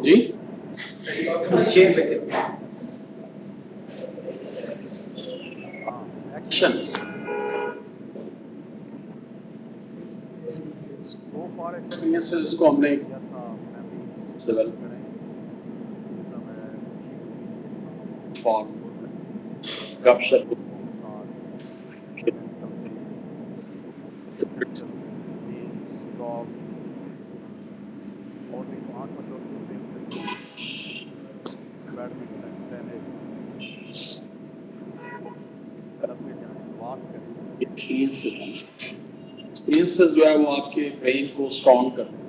جی action اس کو ہم نے ڈیولپ گپ شپ ایکسپیرینسز جو ہے وہ آپ کے برین کو اسٹرانگ کرتے ہیں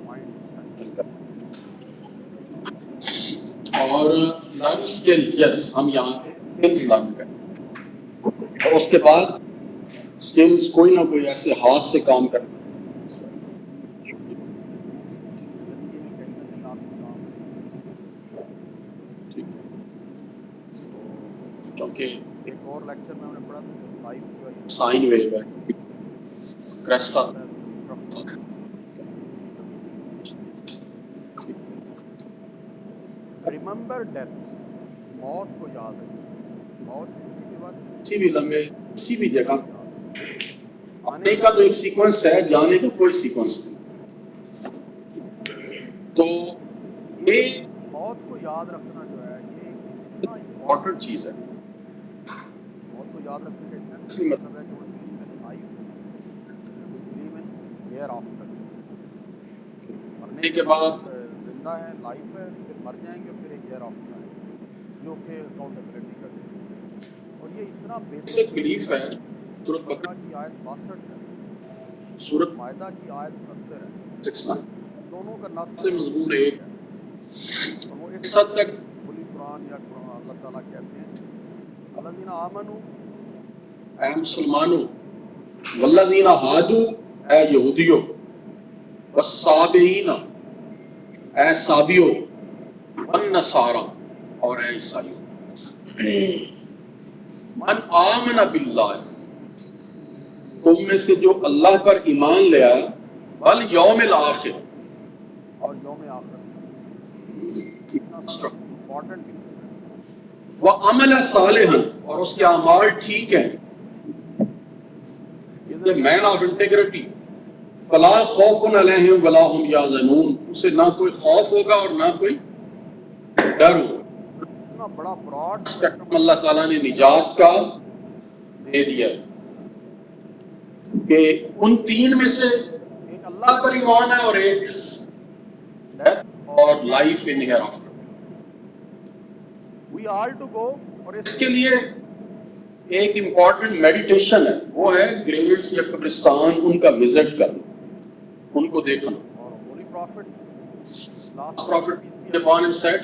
اور لرن اسکل. یس ہم یہاں اسکلز لرن کریں اور اس کے بعد اسکلز کوئی نہ کوئی ایسے ہاتھ سے کام کریں کیونکہ ایک اور لیکچر میں ہم نے پڑھا تھا لائف جو ہے سائن ویو ہے کریسٹ آتا ہے. ریممبر ڈیتھ، موت کو یاد رکھیں. موت کسی بھی وقت کسی بھی لمحے کسی بھی جگہ آنے کا تو ایک سیکوینس ہے، جانے کا کوئی سیکوینس نہیں. تو یہ موت کو یاد رکھنا جو ہے یہ اتنا امپورٹنٹ چیز ہے. موت کو یاد رکھنے کا سینس مطلب ہے کہ وہ life believe in here after. مرنے کے بعد زندہ ہے، لائف ہے، پھر مر جائیں گے، پھر ایک ہیئر آفٹر ہے جو کہ اکاؤنٹیبلٹی کرتے ہیں. اور یہ اتنا بیسک بلیف ہے. سورۃ بقرہ کی آیت 62 ہے، سورۃ مائدہ کی آیت 69 ہے. 69 دونوں کا نفس سے مضمون ایک ہے. اور وہ اس حد تک کھلی قرآن یا اللہ تعالیٰ کہتے ہیں الذین آمنوا اے مسلمانوں والذین ہادوا اے یہودیوں والصابئین اے صابیوں والنصارى اور اے عیسائیوں. من آمن باللہ تم میں سے جو اللہ پر ایمان لے آیا والیوم الآخر اور یوم آخر امپورٹنٹ وعمل صالحا اور اس کے اعمال ٹھیک ہیں. the man of integrity فلا خوف علیہم ولا هم یحزنون اسے نہ کوئی خوف ہوگا اور نہ کوئی ڈر ہوگا. اتنا بڑا براڈ اسپیکٹرم اللہ تعالیٰ نے نجات کا دے دیا ہے کہ ان تین میں سے ایک اللہ پر ایمان ہے اور ایک ڈیتھ اور life in hereafter. We all to go. اور اس کے لیے ایک امپورٹنٹ میڈیٹیشن ہے، وہ ہے گریوز یا قبرستان ان کا وزٹ کرنا، ان کو دیکھنا. اور holy prophet last prophet upon him said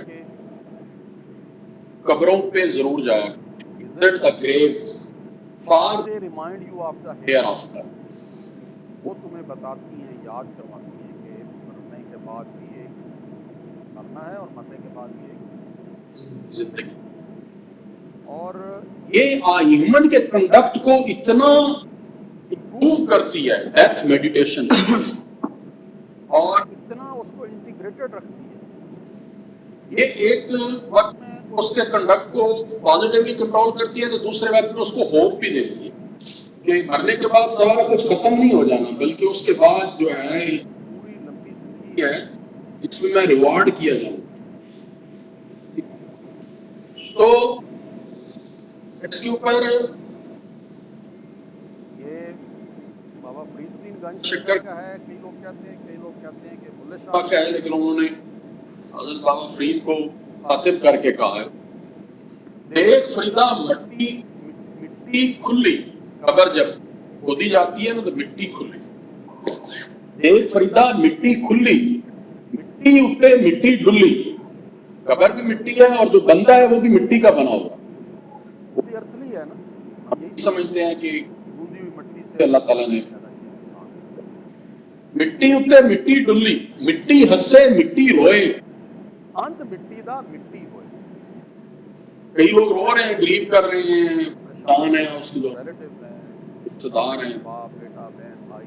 قبروں پہ ضرور جایا visit the graves for they remind you of the hereafter. وہ تمہیں بتاتی ہیں، یاد کرواتی ہیں کہ مرنے کے بعد بھی ایک مرنا ہے اور مرنے کے بعد بھی ایک زندگی. اور یہ ہیومن کے کنڈکٹ کو اتنا امپروو کرتی ہے ڈیتھ میڈیٹیشن اور اتنا اس کو انٹیگریٹڈ رکھتی ہے. یہ ایک وقت میں اس کے کنڈکٹ کو پازیٹیولی کنٹرول کرتی ہے تو دوسرے وقت میں اس کو ہوپ بھی دیتی ہے کہ مرنے کے بعد سارا کچھ ختم نہیں ہو جانا، بلکہ اس کے بعد جو ہے پوری لمبی زندگی ہے جس میں ریوارڈ کیا جاؤں. تو اس کے اوپر یہ بابا فرید الدین گنج شکر کا ہے. کئی لوگ کہتے ہیں کہ بلے کا شاہ ہے، لیکن انہوں نے حضرت بابا فرید کو خاطب کر کے کہا ہے دیکھ فریدہ مٹی کھلی، قبر جب کھودی جاتی ہے نا تو مٹی کھلی. دیکھ فریدہ مٹی کھلی، مٹی اٹھے مٹی ڈلی. قبر بھی مٹی ہے اور جو بندہ ہے وہ بھی مٹی کا بنا ہوا. وہ بھی ارتھلی ہے نا. ہم یہی سمجھتے ہیں کہ گوندی ہوئی مٹی سے اللہ تعالیٰ نے مٹی اٹھے مٹی ڈلی، مٹی ہسے مٹی روئے، انت مٹی دا مٹی ہوئے. کئی لوگ رو رہے ہیں، گریو کر رہے ہیں، پریشان ہیں، اس کے لوگ ریلیٹیوز ہیں، رشتہ دار ہیں، باپ بیٹا بہن بھائی،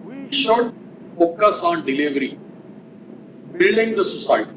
we should focus on delivery building the society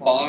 for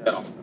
thereafter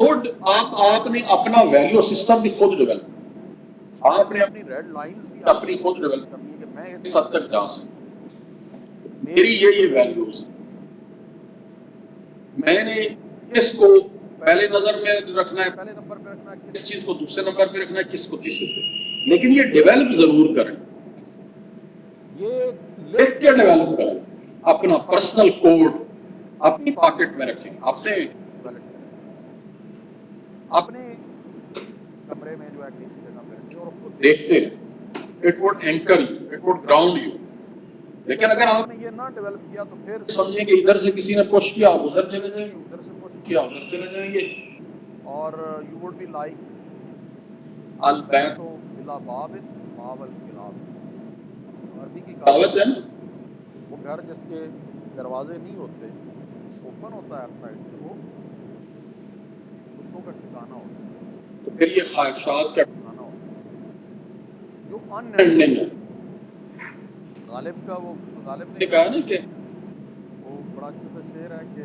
آپ نے اپنا ویلیو سسٹم بھی خود ڈیولپ، آپ نے اپنی ریڈ لائنز بھی اپنی خود ڈیولپ کرنی ہے کہ میں اس حد تک جا سکتا، میری یہ ویلیوز، میں نے کس کو پہلے نظر میں رکھنا ہے، پہلے نمبر پہ رکھنا ہے، کس چیز کو دوسرے نمبر پہ رکھنا ہے، کس کو تیسرے پہ، لیکن یہ ڈیولپ ضرور کریں، یہ لکھ کے ڈیولپ کریں، اپنا پرسنل کوڈ اپنی پاکٹ میں رکھیں، اپنے کمرے میں جو ہے کسی جگہ پہ رکھیں اور اس کو دیکھتے رہیں، it would anchor you, it would ground you. لیکن اگر آپ نے یہ نہ ڈیولپ کیا تو پھر سمجھیں کہ ادھر سے کسی نے پش کیا آپ ادھر چلے جائیں گے، ادھر سے پش کیا ادھر چلے جائیں گے، اور یو وڈ بی لائک البیت بلا باب ماول کلاب، عربی کی کہاوت ہے نا، وہ گھر جس کے دروازے نہیں ہوتے، اوپن ہوتا ہے ہر سائڈ سے، وہ کتوں کا ٹھکانہ ہوتا ہے. تو پھر یہ خواہشات کا ٹھکانہ ہوتا ہے جو اینڈنگ ہے. غالب کا وہ غالب نے کہا نا کہ وہ بڑا اچھا سا شعر ہے کہ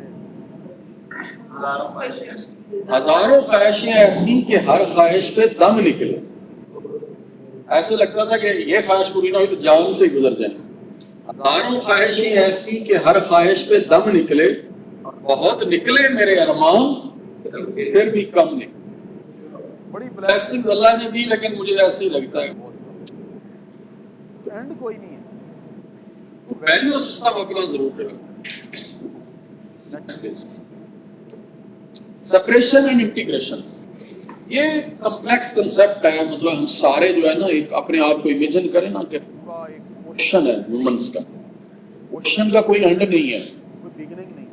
ہزاروں خواہشیں ایسی کہ ہر خواہش پہ دم نکلے. ایسے لگتا تھا کہ یہ خواہش پوری نہ ہوئی تو جان سے گزر جائیں. ہزاروں خواہشیں ایسی کہ ہر خواہش پہ دم نکلے، بہت نکلے میرے ارمان پھر بھی کم نکلے. بڑی بلیسنگ اللہ نے دی، لیکن مجھے ایسے ہی لگتا ہے اینڈ کوئی نہیں ہے. ویلیو سسٹم اپنا ضرور کریں. سپریشن اینڈ انٹیگریشن، یہ کمپلیکس کنسیپٹ ہے. مطلب ہم سارے جو ہے نا ایک اپنے آپ کو امیجن کریں نا کہ پورا ایک اوشن ہے ہیومنز کا، اوشن کا کوئی اینڈ نہیں ہے، کوئی بگننگ نہیں ہے.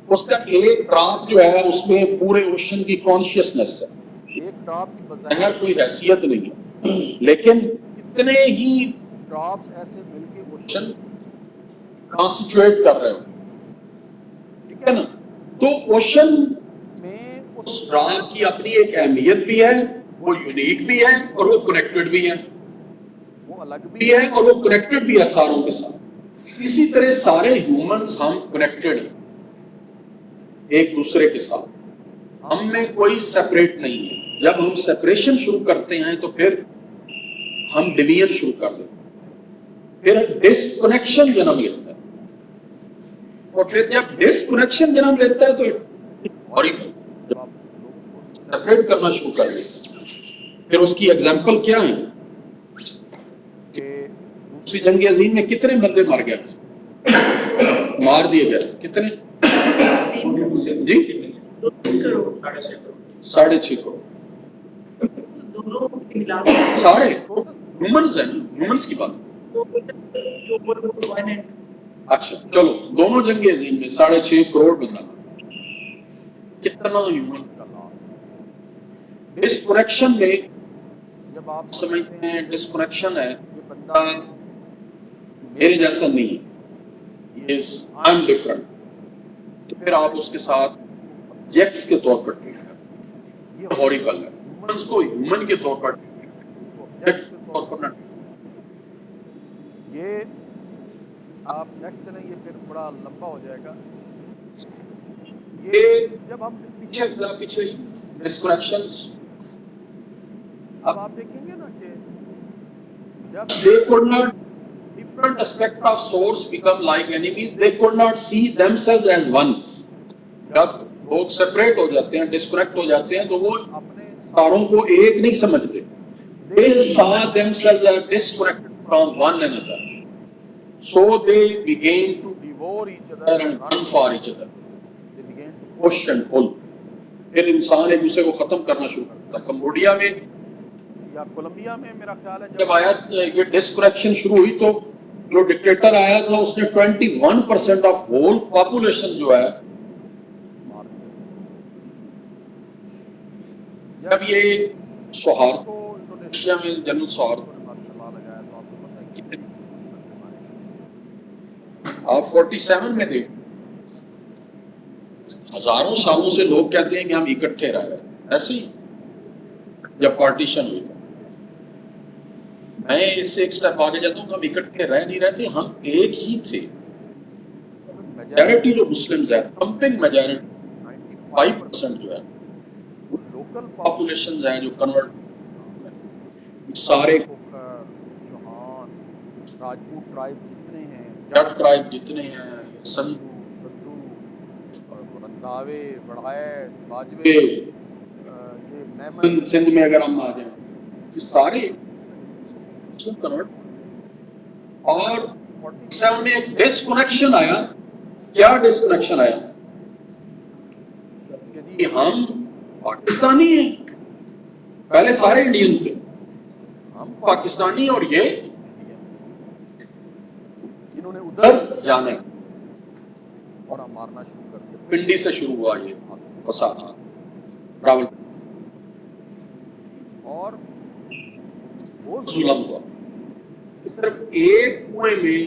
اس کا ایک ڈراپ جو ہے اس میں پورے اوشن کی کانشیسنس ہے. ایک ڈراپ کی بظاہر کوئی حیثیت نہیں ہے، لیکن کتنے ہی ڈراپس ایسے مل کے اوشن کانسٹیٹیوٹ کر رہے ہو، ٹھیک ہے نا. تو اوشن میں اس ڈراپ کی اپنی ایک اہمیت بھی ہے، وہ یونیک بھی ہے اور وہ کنیکٹڈ بھی ہے، وہ الگ بھی ہے اور وہ کنیکٹڈ بھی ہے ساروں کے ساتھ. اسی طرح سارے ہیومنز ہم کنیکٹڈ ہیں ایک دوسرے کے ساتھ، ہم میں کوئی سیپریٹ نہیں ہے. جب ہم سیپریشن شروع کرتے ہیں تو پھر ہم ڈویژن شروع کر دیتے ہیں، پھر ڈسکنیکشن جنم لیتا ہے، اور پھر جب ڈسکنیکشن جنم لیتا ہے تو سیپریٹ کرنا شروع کر دیتا ہے. پھر اس کی ایگزامپل کیا ہے کہ دوسری جنگ عظیم میں کتنے بندے مر گئے تھے، مار دیے گئے تھے، کتنے؟ جی 6.5 کروڑ سارے ہیومنز ہیں، ہیومنز کی بات. اچھا چلو، دونوں جنگ عظیم میں 6.5 کروڑ بندہ، کتنا ہیومن کا لاس. ڈسکنیکشن میں جب آپ سمجھتے ہیں ڈسکنیکشن ہے یہ بندہ میرے جیسا نہیں ہے، آئی ایم ڈفرنٹ، تو پھر آپ اس کے ساتھ آبجیکٹس کے طور پر ٹریٹ کرتے ہیں. یہ ہاریبل ہے. ہیومنز کو ہیومن کے طور پر آبجیکٹ کے طور پر نہ. یہ آپ نیکسٹ چلیں، یہ پھر بڑا لمبا ہو جائے گا. یہ جب ہم پیچھے ڈسکنیکشنز، اب آپ دیکھیں گے نا کہ جب they could not different aspect of source become like enemies, they could not see themselves as one. جب لوگ سیپریٹ ہو جاتے ہیں، ڈسکنیکٹ ہو جاتے ہیں تو وہ اپنے ساروں کو ایک نہیں سمجھتے. they saw themselves as disconnected from one another, so they began to devour each other and run for each other. they began to push and pull. پھر انسان ایک دوسرے کو ختم کرنا شروع کرتا. کمبوڈیا میں یا کولمبیا میں میرا خیال ہے جب آیا یہ ڈسکنیکشن شروع ہوئی تو جو ڈکٹیٹر آیا تھا اس نے 21% آف ہول پاپولیشن جو ہے مار دیا. جب یہ سوہارد کو انڈونیشیا میں جنرل سوہارد ماشاء اللہ لگایا تو آپ کو پتہ ہے کہ آپ 47 میں دیکھ ہزاروں سالوں سے لوگ کہتے ہیں کہ ہم اکٹھے رہ رہے ہیں. ایسے ہی جب پارٹیشن ہوئی تھا، میں اس سے ایک سٹیپ آگے جاتا ہوں کہ ہم اکٹھے رہ نہیں رہتے، ہم ایک ہی تھے. میجارٹی جو مسلمز ہے، تھمپنگ میجارٹی 95% جو ہے لوکل پاپولیشن ہیں جو کنورٹ سارے کھوکھر، چوہان، راجپوت ٹرائب جتنے ہیں، جٹ ٹرائب جتنے ہیں، سندھ، سدھو اور رنداوے، بڑھائے، باجوے، یہ میمن، سندھ میں اگر ہم آ جائیں یہ سارے کنورٹ. اور 47 میں ایک ڈسکنیکشن آیا. کیا ڈسکنیکشن آیا کہ ہم پاکستانی ہیں، پہلے سارے انڈین تھے، ہم پاکستانی اور یہ جنہوں نے ادھر جانے. اور ہم مارنا شروع کر دیا. پنڈی سے شروع ہوا یہ فساد راول اور وہ ظلم ہوا. صرف ایک کنویں میں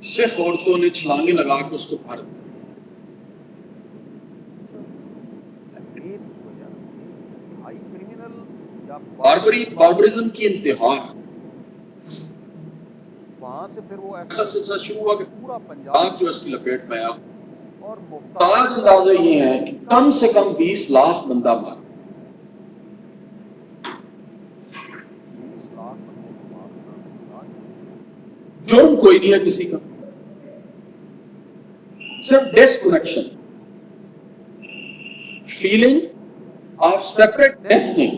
شیخ عورتوں نے چھلانگیں لگا کے اس کو بھر دیا. ہائی کرمنل یا باربرزم کی انتہا ہے. وہاں سے پھر وہ ایسا سلسلہ شروع ہوا کہ پورا پنجاب جو اس کی لپیٹ میں آیا. اور تاج اندازہ یہ ہے کہ کم سے کم 20 لاکھ بندہ مارا. 20 لاکھ بندوں کو مارنا جرم کوئی نہیں ہے کسی کا، صرف disconnection, feeling of separate destiny.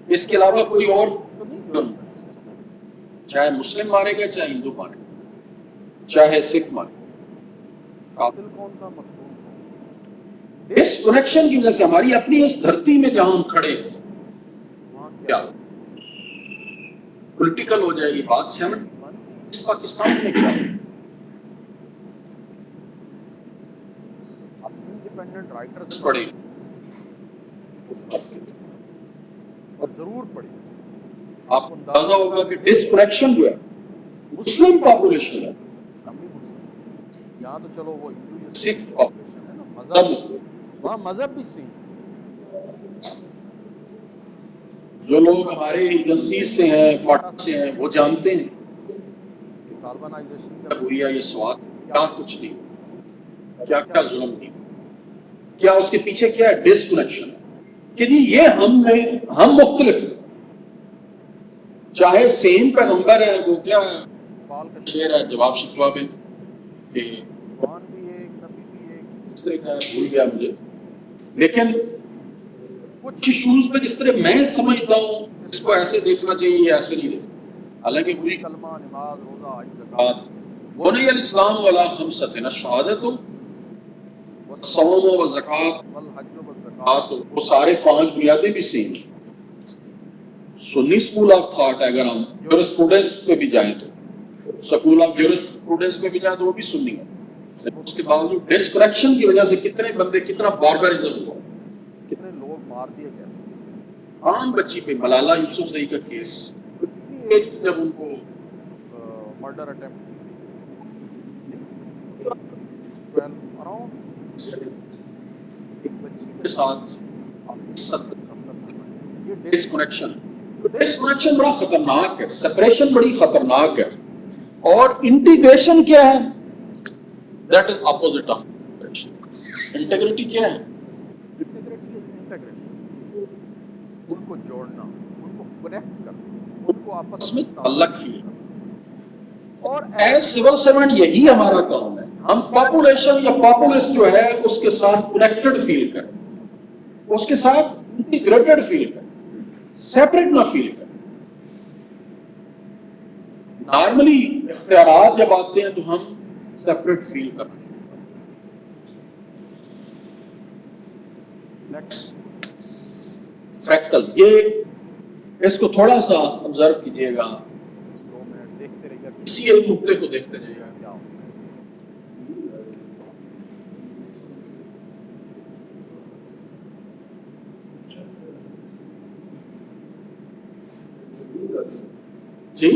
اس کے علاوہ کوئی اور جرم، چاہے مسلم مارے گا، چاہے ہندو مارے گا، چاہے سکھ مارے گا. قاتل کون تھا، مقتول کون؟ ڈسکنیکشن کی وجہ سے ہماری اپنی اس دھرتی میں جہاں ہم کھڑے ہیں وہاں کیا پولیٹیکل ہو جائے گی بات. 70 اس پاکستان میں کیا انڈیپینڈنٹ رائٹرز پڑے اور ضرور پڑے. آپ کو اندازہ ہوگا کہ ڈسکنیکشن جو ہے مسلم پاپولیشن ہے، ہم بھی مسلم، یہاں تو چلو وہ ہندو سکھ پاپولیشن ہے نا، مذہب وہاں مذہب بھی صحیح. جو لوگ ہمارے ایجنسیز سے ہیں، فاٹا سے ہیں، وہ جانتے ہیں طالبانائزیشن کیا ہوئی ہے یہ سوال. کیا کچھ نہیں، کیا کیا ظلم نہیں، کیا اس کے پیچھے کیا ہے ڈسکنیکشن کہ جی یہ ہم مختلف ہیں. چاہے سیم پیغمبر ہے، وہ کیا شعر ہے جواب شکوہ میں کہ قرآن بھی ایک، نبی بھی ایک، اس طرح کا بھول گیا مجھے، لیکن کچھ ایشوز پہ جس طرح میں سمجھتا ہوں اس کو ایسے دیکھنا چاہیے، یہ ایسے نہیں دیکھنا. حالانکہ وہی کلمہ، نماز، روزہ، حج، زکوٰۃ، بنی الاسلام علی خمسۃ، الشہادۃ والصوم والزکوٰۃ والحج والزکوٰۃ، وہ سارے 5 بنیادیں بھی سیم ہیں. سنی اسکول آف تھاٹ ہے، اگر ہم جورسپروڈنس پہ بھی جائیں تو سکول آف جورسپروڈنس پہ بھی جائیں تو وہ بھی سنی ہے. اس کے باوجود ڈسکنیکشن کی وجہ سے کتنے بندے، کتنا باربرزم ہوا، کتنے لوگ مار دیے گئے. عام بچی پہ ملالہ یوسفزئی کا کیس، ایک جب ان کو مرڈر اٹیمپٹ اراؤنڈ ایک بچی کے ساتھ یہ ڈسکنیکشن بڑا خطرناک ہے. سپریشن بڑی خطرناک ہے. اور انٹیگریشن کیا ہے؟ That is opposite of integrity. کیا ہے انٹیگریشن؟ ان کو جوڑنا، ان کو کنیکٹ کرنا، ان کو آپس میں تعلق فیل. اور ایز سول سرونٹ یہی ہمارا کام ہے. ہم پاپولیشن یا پاپولس جو ہے اس کے ساتھ کنیکٹڈ فیل کریں، اس کے ساتھ انٹیگریٹڈ فیل کریں، سیپریٹ نہ فیل کریں. نارملی اختیارات جب آتے ہیں تو ہم سیپریٹ فیل کریں. فریکٹل، یہ اس کو تھوڑا سا آبزرو کیجئے گا، 2 منٹ دیکھتے رہیے گا اسی ایک نقطے کو دیکھتے جائیے گا. کیا ہوتا جی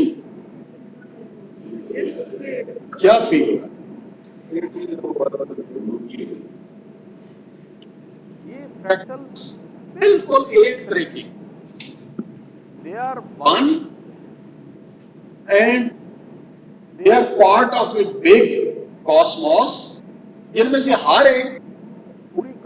کیا فیل ہو رہا ہے؟ یہ فریکٹلز بالکل ایک طرح کی they are one and they are part of a big cosmos جن میں سے ہر ایک پوری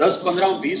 10, 15, 20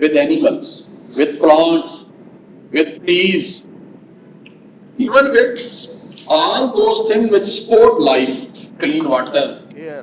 with animals, with plants, with trees, even with all those things which support life, clean water, air,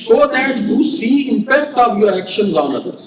so that you see impact of your actions on others।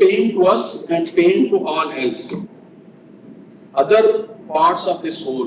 pain to us and pain to all else. Other parts of the soul,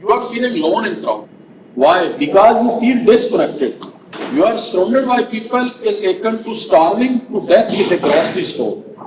you are feeling alone in crowd. Why? Because you feel disconnected. You are surrounded by people is akin to starving to death with a grocery store.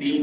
3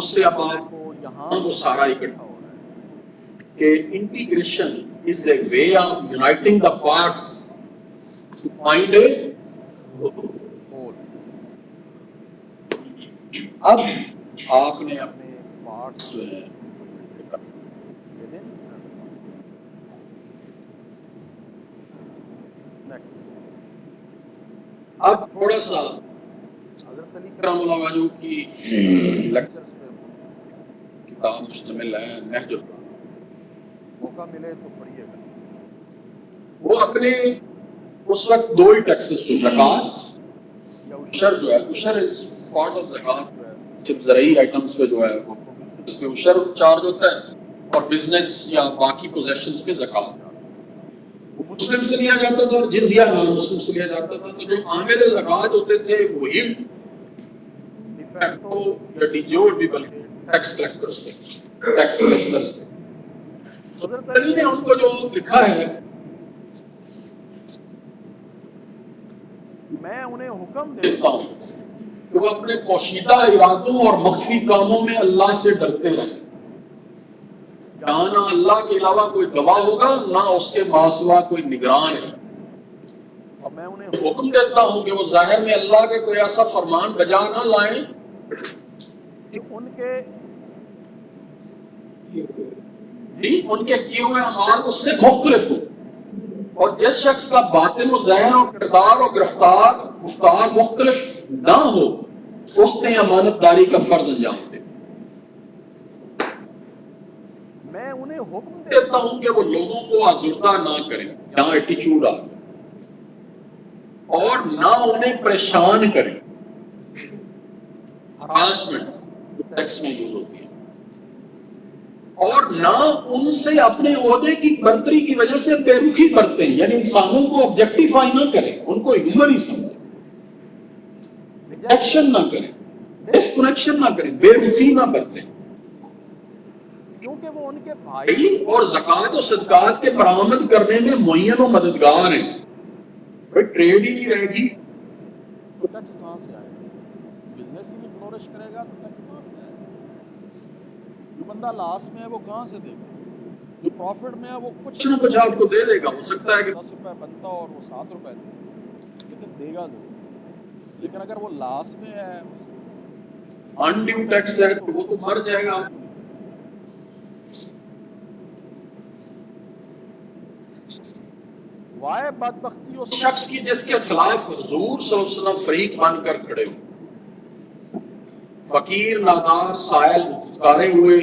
اس سے اب آپ کو یہاں وہ سارا اکٹھا ہو رہا ہے کہ integration is a way of uniting the parts to find a whole اب آپ نے اپنے پارٹس جو ہے نیکسٹ اب تھوڑا سا حضرت علی کرام اللہ وجہ کی لیکچر لیکچرز پہ کتاب مشتمل ہے نہج البلاغہ، موقع ملے تو پڑھیے گا. وہ اپنے اس وقت دو ہی ٹیکسز تھے، زکوٰۃ یا عشر جو ہے، عشر از پارٹ آف زکوٰۃ جو ہے جب زرعی آئٹمس پہ جو ہے وہ اس پہ عشر چارج ہوتا ہے، اور بزنس یا باقی پوزیشنز پہ زکوٰۃ وہ مسلم سے لیا جاتا تھا، اور جزیہ نان مسلم سے لیا جاتا تھا. تو جو عامل زکوٰۃ ہوتے تھے وہی ڈیفیکٹو یا ڈیجور بھی بلکہ ٹیکس کلیکٹرز تھے، ٹیکس کلیکٹرز تھے. حضرت علی نے ان کو جو لکھا ہے، میں انہیں حکم دیتا ہوں کہ وہ اپنے پوشیدہ ارادوں اور مخفی کاموں میں اللہ سے ڈرتے رہیں. جہاں نہ اللہ کے علاوہ کوئی گواہ ہوگا، نہ اس کے ماسوا کوئی نگران ہے. اور میں انہیں حکم دیتا ہوں کہ وہ ظاہر میں اللہ کے کوئی ایسا فرمان بجا نہ لائیں کہ ان کے ان کے کیے ہوئے اعمال اس سے مختلف ہوں، اور جس شخص کا باطن و ظاہر اور کردار اور گفتار مختلف نہ ہو، اس نے امانت داری کا فرض انجام دے. میں انہیں حکم دیتا ہوں کہ وہ لوگوں کو آزردہ نہ کریں جہاں ایٹیچیوڈ آ گیا، اور نہ انہیں پریشان کریں. ہراسمنٹ ٹیکس میں یوز ہوتی ہے. اور نہ ان سے اپنے عہدے کی برتری کی وجہ سے بے رخی برتیں، یعنی انسانوں کو آبجیکٹیفائی نہ کریں، ان کو ہیومن ہی سمجھیں، ریجیکشن نہ کریں، ڈسکنیکشن نہ کریں، بے رخی نہ برتیں. کیونکہ وہ ان کے بھائی اور زکوٰۃ و صدقات کے برآمد کرنے میں معین و مددگار ہیں. کوئی ٹریڈ ہی نہیں رہے گی تو ٹیکس کہاں سے آئے گا؟ بزنس ہی نہیں فلورش کرے گا تو ٹیکس کہاں سے آئے گا؟ جو بندہ لاس میں ہے وہ کہاں سے دے گا؟ جو پروفٹ میں ہے وہ کچھ نہ کچھ آپ کو دے دے گا. ہو سکتا ہے کہ 10 روپے بنتا اور وہ 7 روپے دے، لیکن دے گا ضرور. لیکن اگر وہ لاس میں ہے، انڈیو ٹیکس ہے تو وہ تو مر جائے گا. وائے بدبختی اس شخص کی جس کے خلاف حضور صلی اللہ علیہ وسلم فریق بن کر کھڑے ہو، فقیر نادار سائل پکارے ہوئے.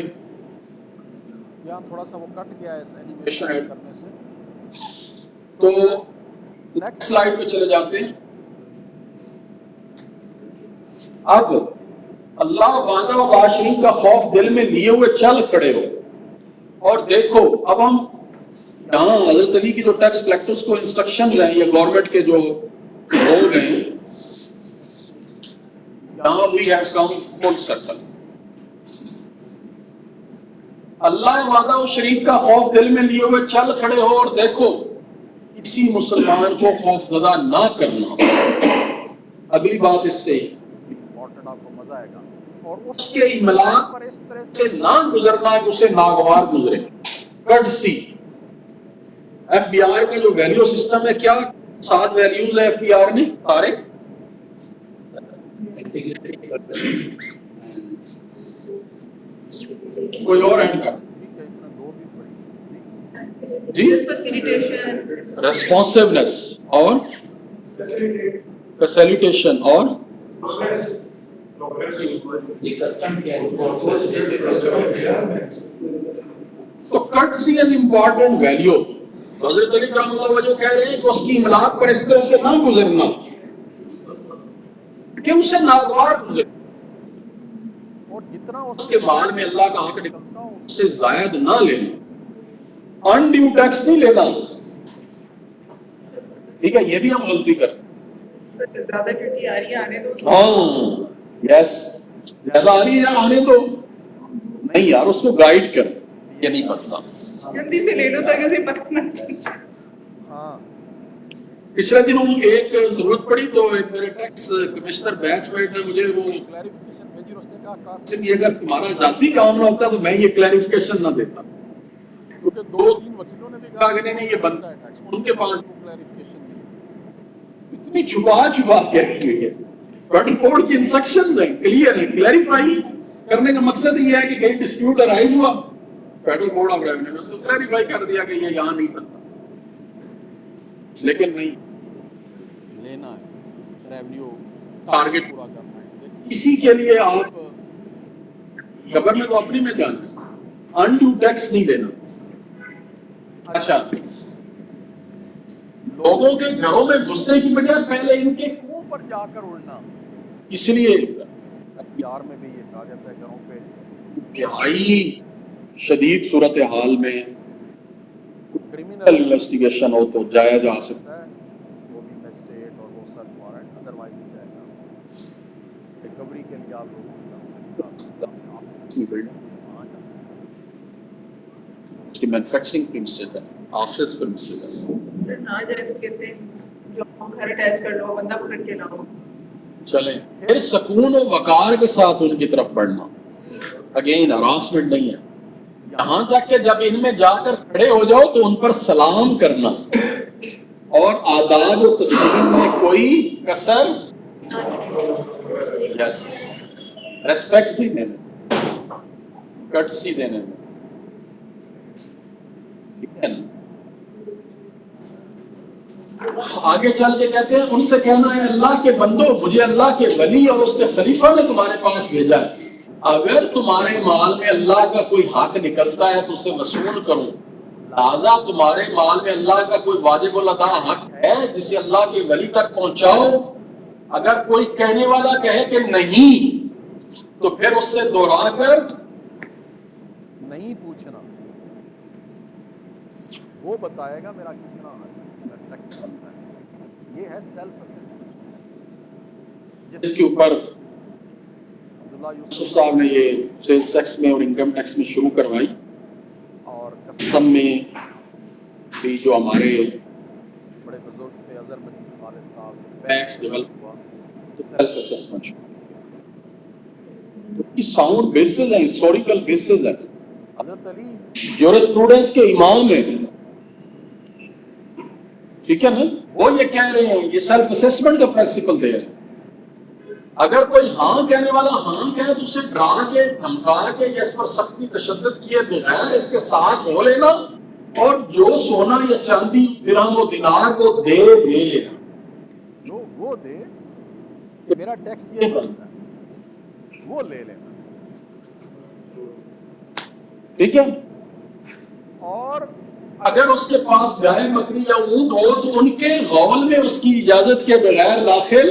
یہاں تھوڑا سا وہ کٹ گیا ہے اس اینیمیشن کرنے سے. تو نیکسٹ سلائیڈ پہ چلے جاتے ہیں. اب اللہ وعدہ و باشرین کا خوف دل میں لیے ہوئے چل کھڑے ہو، اور دیکھو اب ہم یہاں حضرت علی کی جو ٹیکس کلیکٹرز کو انسٹرکشنز ہیں یا گورنمنٹ کے جو لوگ ہیں، یہاں we have come full circle. اللہ وعدہ و شریف کا خوف دل میں لیے ہوئے چل کھڑے ہو، اور دیکھو کسی مسلمان کو خوف زدہ نہ کرنا. اگلی بات اس سے امپورٹنٹ، آپ کو مزہ آئے گا. اور اس کے املاک پر اس طرح سے نہ گزرنا کہ اسے ناگوار گزرے. کٹسی ایف بی آر کا جو ویلیو سسٹم ہے، کیا 7 ویلیوز ہیں ایف بی آر نے؟ طارق کوئی اور اینڈ کر جی. ریسپانسونیس اور فیسیلیٹیشن اور تو کٹسی از امپورٹنٹ ویلیو. تو حضرت علی کرام اللہ وجہ کہہ رہے ہیں کہ اس کی املاک پر اس طرح سے نہ گزرنا کہ اسے ناگوار گزرے، اور جتنا اس کے مال میں اللہ کا حق نکلتا ہو اس سے زائد نہ لینا. انڈیو ٹیکس نہیں لینا. ٹھیک ہے، یہ بھی ہم غلطی کرتے ہیں. زیادہ ڈیوٹی آ رہی ہے آنے دو. ہاں یس، زیادہ آ رہی ہے آنے دو. نہیں یار، اس کو گائیڈ کر، یہ نہیں پڑتا. جلدی سے لے لو تاکہ اسے پتہ نہ چلے. ہاں پچھلے دنوں ایک ضرورت پڑی تو ایک میرے ٹیکس کمشنر بیچ میٹ نے مجھے وہ کلیریفیکیشن مل جی اس نے کہا کاسٹ سے بھی اگر تمہارا ذاتی کام نہ ہوتا تو میں یہ کلیریفیکیشن نہ دیتا، کیونکہ دو تین وکیلوں نے بھی کہا کہ نہیں یہ بنتا ہے ٹیکس ان کے پاس کلیریفیکیشن نہیں اتنی چھپا کے رکھی ہوئی ہے. فیڈرل کوڈ کی انسٹرکشنز ہیں، کلیئر ہیں. کلیریفائی کرنے کا مقصد یہ ہے کہ کہیں ڈسپیوٹ ارائز ہوا، فیڈرل کوڈ آف ریونیو نے اس کو کلیریفائی کر دیا کہ یہ یہاں نہیں بنتا. لیکن نہیں، لینا ہے ریونیو ٹارگٹ پورا کرنا ہے. اسی کے لیے آپ گورنمنٹ کو اپنی میں جانا، انڈیو ٹیکس نہیں دینا. اچھا، لوگوں کے گھروں میں گھسنے کی بجائے پہلے ان کے کنویں پر جا کر اڑنا. اس لیے اختیار میں بھی یہ کہا جاتا ہے گھروں پہ انتہائی شدید صورتحال میں کرمنل انویسٹیگیشن ہو تو جایا جا سکتا ہے، وہ بھی میجسٹریٹ اور وہ سرچ وارنٹ، ادروائز نہیں جایا جا سکتا. ریکوری کے لیے آپ لوگوں کی مینوفیکچرنگ پرنسز ہے، آفس پرنسز ہے. سر نہ جائے تو کہتے ہیں جو گھر اٹیچ کر لو، بندہ پکڑ کے لاؤ. چلیں پھر سکون و وقار کے ساتھ ان کی طرف بڑھنا، اگین ہراسمنٹ نہیں ہے. یہاں تک کہ جب ان میں جا کر کھڑے ہو جاؤ تو ان پر سلام کرنا اور آداب و تسلیم میں کوئی کسر، یس، ریسپیکٹ دینے میں، کٹسی دینے میں، ٹھیک ہے نا. آگے چل کے کہتے ہیں ان سے کہنا ہے اللہ کے بندو، مجھے اللہ کے ولی اور اس کے خلیفہ نے تمہارے پاس بھیجا ہے. اگر تمہارے مال میں اللہ کا کوئی حق نکلتا ہے تو اسے وصول کرو. لہذا تمہارے مال میں اللہ کا کوئی واجب الادا حق ہے جسے اللہ کے ولی تک پہنچاؤ. اگر کوئی کہنے والا کہے کہ نہیں تو پھر اس سے دوہرا کر نہیں پوچھنا، وہ بتائے گا میرا کتنا ٹیکس بنتا ہے. یہ ہے سیلف اسسمنٹ جس کے اوپر عبداللہ یوسف صاحب نے یہ سیلز ٹیکس میں اور انکم ٹیکس میں شروع کروائی. اور کسٹم میں بھی جو ہمارے بڑے بزرگ تھے اظہر مجید خالد صاحب، ٹیکس ڈیولپ ہوا تو سیلف اسسمنٹ شروع. اس کی ساؤنڈ بیسز ہیں، ہسٹوریکل بیسز ہیں. حضرت علی جورسپروڈنس کے امام ہیں، ٹھیک ہے نا، وہ یہ کہہ رہے ہیں، یہ سیلف اسسمنٹ کا پرنسپل دے رہے ہیں. اگر کوئی ہاں کہنے والا ہاں کہے تو اسے ڈرا کے دھمکا کے یا اس پر سختی تشدد کیے بغیر اس کے ساتھ ہو لینا، اور جو سونا یا چاندی درہم و دینار کو دے لینا، جو وہ دے کہ میرا ٹیکس یہ بنتا ہے وہ لے لینا. ٹھیک ہے. اور اگر اس کے پاس گائے بکری یا اونٹ ہو تو ان کے غول میں اس کی اجازت کے بغیر داخل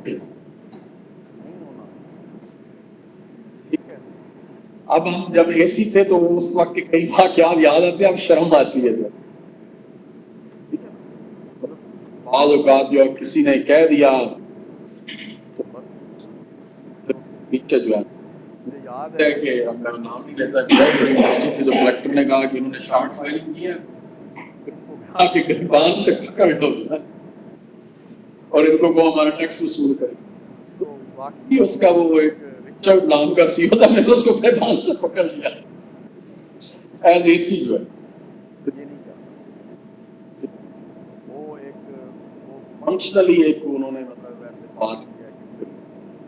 نہیں ہونا. ٹھیک ہے. اب ہم جب اے سی تھے تو اس وقت کے کئی واقعات یاد آتے ہیں، اب شرم آتی ہے. بعض اوقات جو کسی نے کہہ دیا تو بس پیچھے جو ہے مجھے یاد ہے کہ اب میں نام نہیں لیتا، بہت بڑی یونیورسٹی تھی تو کلیکٹر نے کہا کہ انہوں نے شارٹ فائلنگ کی ہے، کہا کہ گریبان سے پکڑ لو اور ان کو ہمارا ٹیکس وصول کرے. تو واقعی اس کا وہ ایک رچرڈ نام کا سی او تھا، میں نے اس کو گریبان سے پکڑ لیا ایز اے سی جو ہے. یہ نہیں کرتا. وہ ایک وہ فنکشنلی ایک انہوں نے مطلب ویسے بات کیا کہ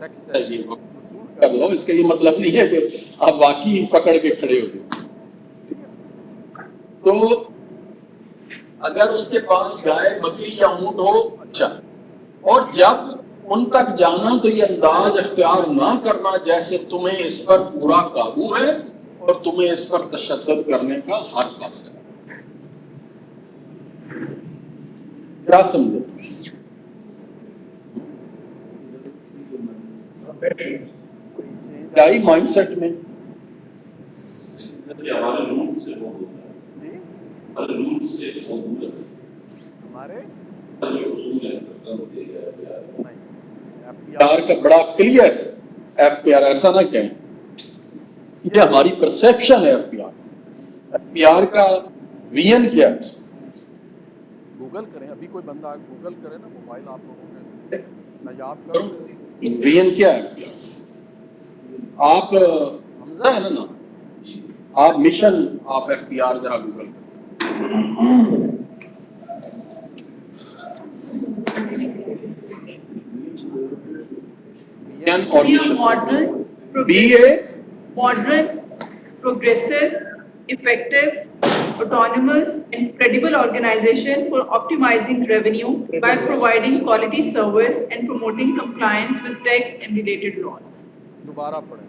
ٹیکس چاہیے وصول کر لو. اس کا یہ مطلب نہیں ہے کہ آپ واقعی پکڑ کے کھڑے ہو گئے. تو اگر اس کے پاس گائے بکری یا اونٹ ہو، اچھا، اور جب ان تک جانا تو یہ انداز اختیار نہ کرنا جیسے تمہیں اس پر پورا قابو ہے اور تمہیں اس پر تشدد کرنے کا حق حاصل ہے. کیا سمجھے؟ کیا ہی مائنڈ سیٹ میں ہمارے رول سے بہت ہوتا ہے، جی ہمارے رول سے بہت دور ہے. ہمارے جو اصول ہیں نہیں پیار کا بڑا کلیئر ایف پی آر، ایسا نہ کہیں، یہ ہماری پرسیپشن ہے. ایف پی آر کا وین کیا ہے؟ گوگل کریں، ابھی کوئی بندہ گوگل کرے نا، موبائل آپ لوگوں کے میں یاد کروں وین کیا ہے؟ آپ حمزہ ہے نا نام، آپ mission of F P R ذرا گوگل اور Be a mission modern, be a modern, progressive, effective, autonomous, and credible organization for optimizing revenue by providing quality service and promoting compliance with tax and related laws. دوبارہ پڑھیں.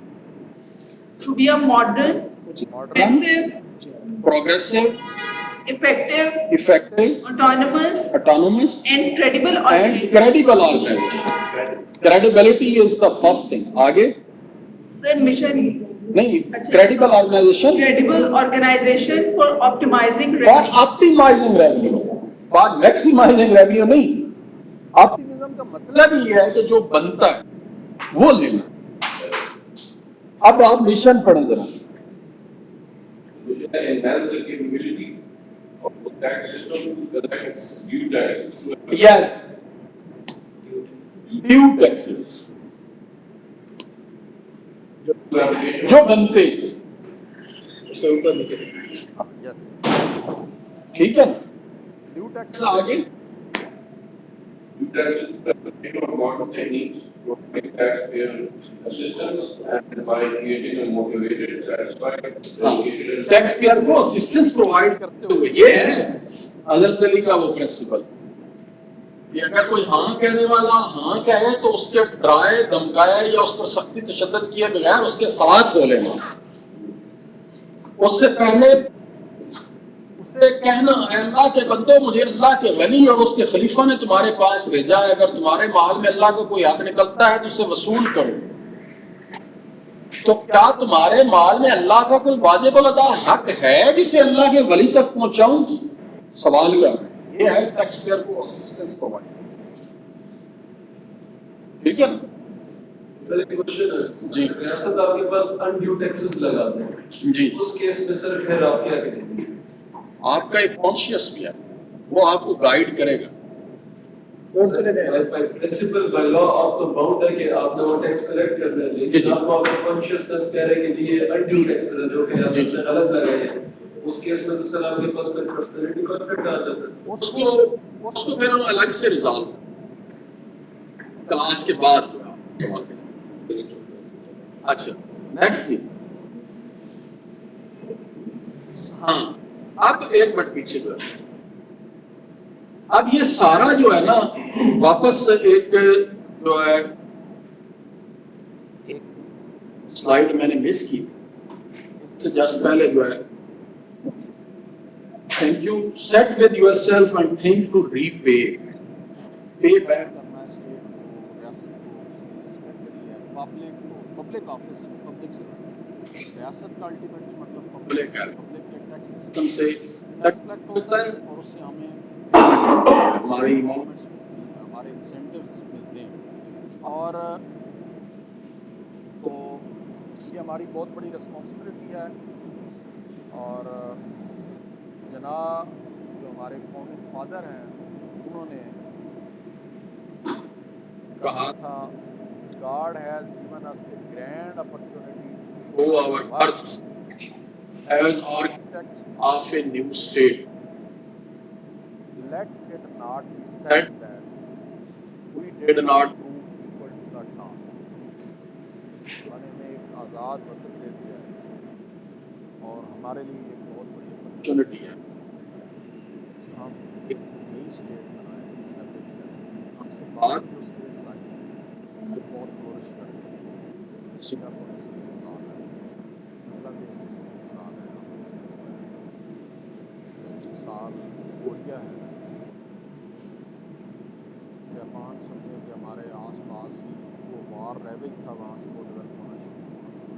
To be a modern, modern progressive, progressive effective, effective autonomous, autonomous and credible and organization. credible organization. Credibility is the first thing. آگے Sir, mission. نہیں credible organization Credible organization for optimizing for revenue. optimizing revenue, for maximizing revenue نہیں. Optimism کا مطلب مطلب یہ ہے کہ جو بنتا ہے وہ لینا. اب آپ مشن پڑھیں ذرا. enhance the capability of the tax system to collect due taxes. Yes, due taxes جو بنتے ہیں. یس ٹھیک ہے نا. ڈیو ٹیکس آگے Due taxes are the modern techniques for taxpayer assistance and by creating a motivated, satisfied, dedicated, and taxpayer کو assistance provide کرتے ہوئے. یہ ہے حضرت علی کا وہ پرنسپل کہ اگر کوئی ہاں کہنے والا ہاں کہے تو اس کے ڈرائے دھمکائے یا اس پر سختی تشدد کیے بغیر اس کے ساتھ ہو لینا. اس سے پہلے اسے کہنا اے اللہ کے بندو مجھے اللہ کے ولی اور اس کے خلیفہ نے تمہارے پاس بھیجا ہے، اگر تمہارے مال میں اللہ کا کوئی حق نکلتا ہے تو اسے وصول کرو. تو کیا تمہارے مال میں اللہ کا کوئی واجب الادا حق ہے جسے اللہ کے ولی تک پہنچاؤں؟ سوال کا یہ ہے ٹیکس پیئر کو اسسٹنس پرووائڈ. ٹھیک ہے نا. سر ایک کوشچن ہے جی ریاست آپ کے پاس انڈیو ٹیکسز لگاتے ہیں جی اس کیس میں سر پھر آپ کیا کریں گے؟ آپ کا ایک کانشیس بھی ہے وہ آپ کو گائیڈ کرے گا. پرنسپل بائی لا آپ تو باؤنڈ ہے کہ آپ نے وہ ٹیکس کلیکٹ کرنا ہے، لیکن آپ کو آپ کانشیسنس کہہ رہے ہیں کہ یہ انڈیو ٹیکس ہے جو کہ ریاست نے غلط لگائے ہیں، اس کیس میں تو سر آپ کے پاس کوئی پرسنالٹی کانفلکٹ آ جاتا ہے. اس کو پھر ہم الگ سے ریزالو کلاس کے بعد جو ہے آپ سوال کریں. اچھا نیکسٹ تھی. ہاں اب ایک منٹ پیچھے جو ہے اب یہ سارا جو ہے نا واپس ایک جو ہے سلائیڈ میں نے مس کی تھی اس سے جسٹ پہلے جو ہے thank you set with yourself and think to repay pay back. کرنا ہے اسٹیٹ کو ریاست کو اس نے رسپیکٹ کری ہے پبلک کو. پبلک آفس ہے پبلک سے ریاست کا الٹیمیٹلی مطلب Public ہے. پبلک کے ٹیکس سسٹم سے ٹیکس کلیکٹ ہوتا ہے اور اس سے ہمیں ہماری گورنمنٹس ملتی ہیں، ہمارے انسینٹیوز ملتے ہیں. اور تو یہ ہماری بہت بڑی رسپانسبلٹی ہے. اور جناب جو ہمارے فاؤنڈنگ فادر ہیں انہوں نے کہا تھا God has given us a grand opportunity to show our birth as architects of a new state. let it not be said that we did not prove equal to the task. اللہ نے ہمیں ایک آزاد وطن دے دیا ہے اور ہمارے لیے ایک بہت بڑی opportunity ہے. ہم ایک نئی اسٹیٹ بنائیں اسٹیبلش کریں. ہم سے بعد جو اسٹیٹس آئی ہیں وہ بہت فلورش کر رہی ہیں. سنگاپور اس کی مثال ہے، بنگلہ دیش اس کی مثال ہے، امرتسر ہے، اس کی مثال کوریا ہے. جاپان سمجھے کہ ہمارے آس پاس ہی وہ وار ریوج تھا وہاں سے وہ ڈیولپ ہونا شروع ہوا.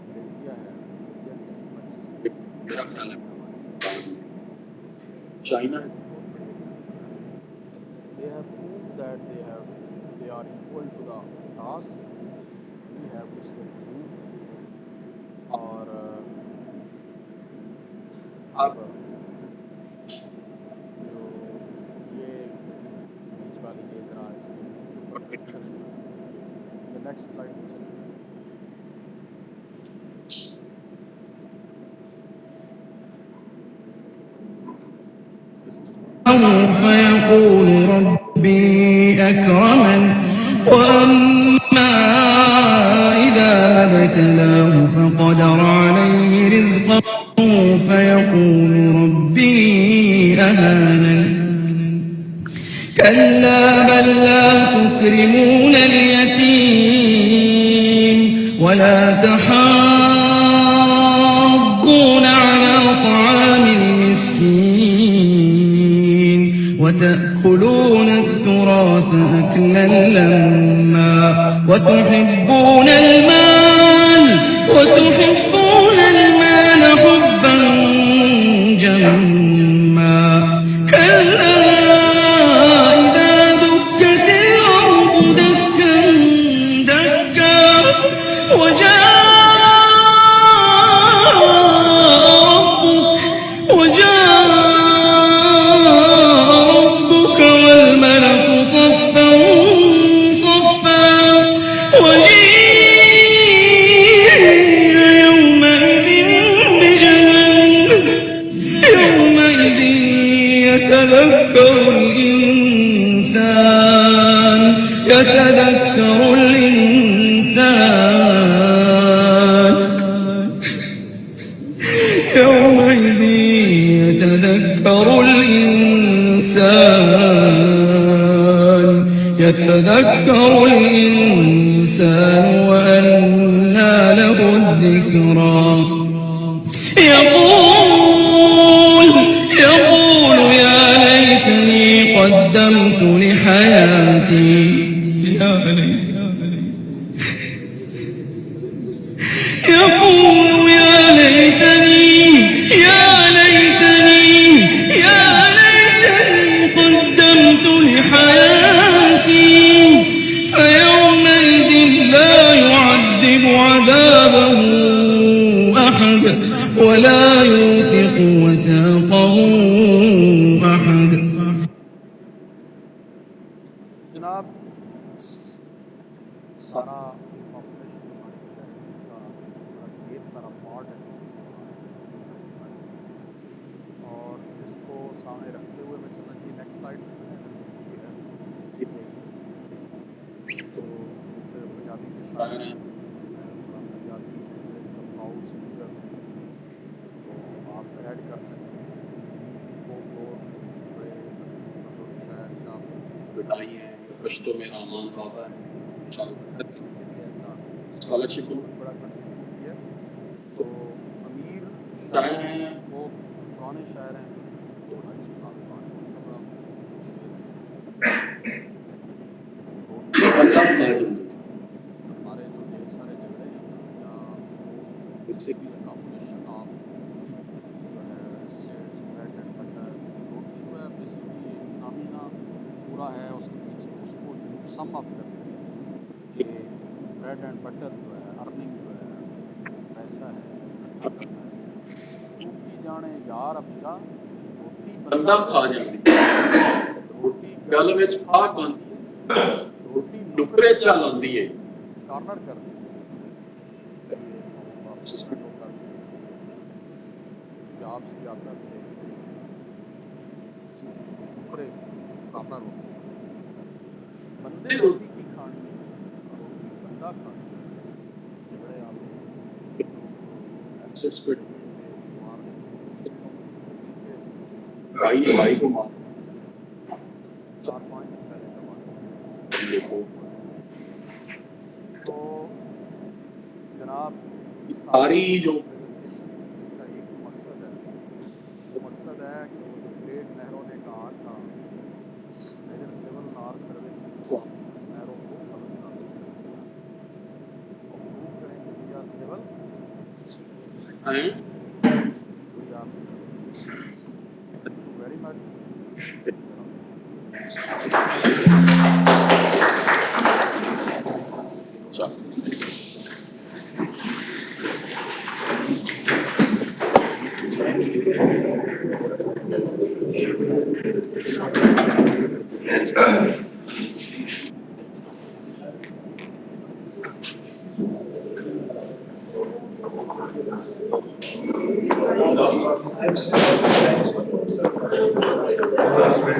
ملیشیا ہے، ملیشیا کی ڈپلومیسی میرا خیال ہے ہمارے ساتھ. چائنا بہت بڑی ایگزامپل ہے. They have proved that they are equal to the task. We have to still prove. اور اب جو یہ بیچ والی یہ ذرا اس کو کریں گے. نیکسٹ سلائڈ پہ چلیں. فيقول ربي أكرمن وأما إذا ما ابتلاه فقدر عليه رزقه فيقول ربي أهانن كلا بل لا تكرمون اليتيم ولا تحاضون على طعام المسكين وتأكلون التراث أكلا لما وتحبون المال حبا جما كلا إذا دكت الأرض دكا دكا وجاء ربك والملك صفا صفا وجيء يومئذ بجهنم يومئذ يتذكر الإنسان يومئذ يتذكر الإنسان وأنى له الذكرى يقول يا ليتني قدمت لحياتي يقول يا ليتني قدمت لحياتي فيومئذ لا يعذب عذابه أحد ولا يوثق وثاقه أحد. جناب سارا پاپولیشن کا ڈھیر سارا پارٹ ہے اور اس کو سامنے رکھتے ہوئے میں چلنا چاہیے نیکسٹ سلائڈ تو پنجابی کے شاعر ہیں پنجابی ہاؤس اسپیکر تو آپ ایڈ کر سکتے ہیں شاعر شاہ بٹائی ہیں کشتوں میں رامان بابا ہے اسکالرشپ بڑا کنٹریبیوٹ کیا تو امیر شاعر ہیں وہ پرانے شاعر ہیں 250 سال پرانے بڑا ہمارے جو ڈھیر سارے جھگڑے ہیں یا بیسکلی اکاموڈیشن آف جو ہے سیٹس بریڈ اینڈ بٹر روٹی جو ہے بیسکلی فنامینہ پورا ہے اس کے پیچھے اس کو سم اپ کرتے ہیں کہ بریڈ اینڈ بٹر جو ہے ارننگ جو ہے پیسہ ہے روٹی جانے یار امیرا روٹی بندہ کھا جاتی روٹی گل وچ آ پاندی ہے روٹی نکرے چل آندی ہے کارنر کر دی سسپینڈ ہوتا ہے جاب سے جاتا ہے نکرے کارنر ہوتا ہے بندے روٹی کی کھانی ہے روٹی بندہ کھانی ہے جھگڑے آپ ایسٹس پہ مار دیں بھائی کو مار 4-5 دن پہلے کا بات تو جناب یہ ساری جو اس کا ایک مقصد ہے وہ مقصد ہے کہ وہ جو گریٹ نہروں نے کہا تھا میجر سول نار سروسز کو نہروں کو مدد ثابت پروو کریں کہ وی آر سول ہیں we are very much Thank you.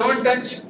Don't touch.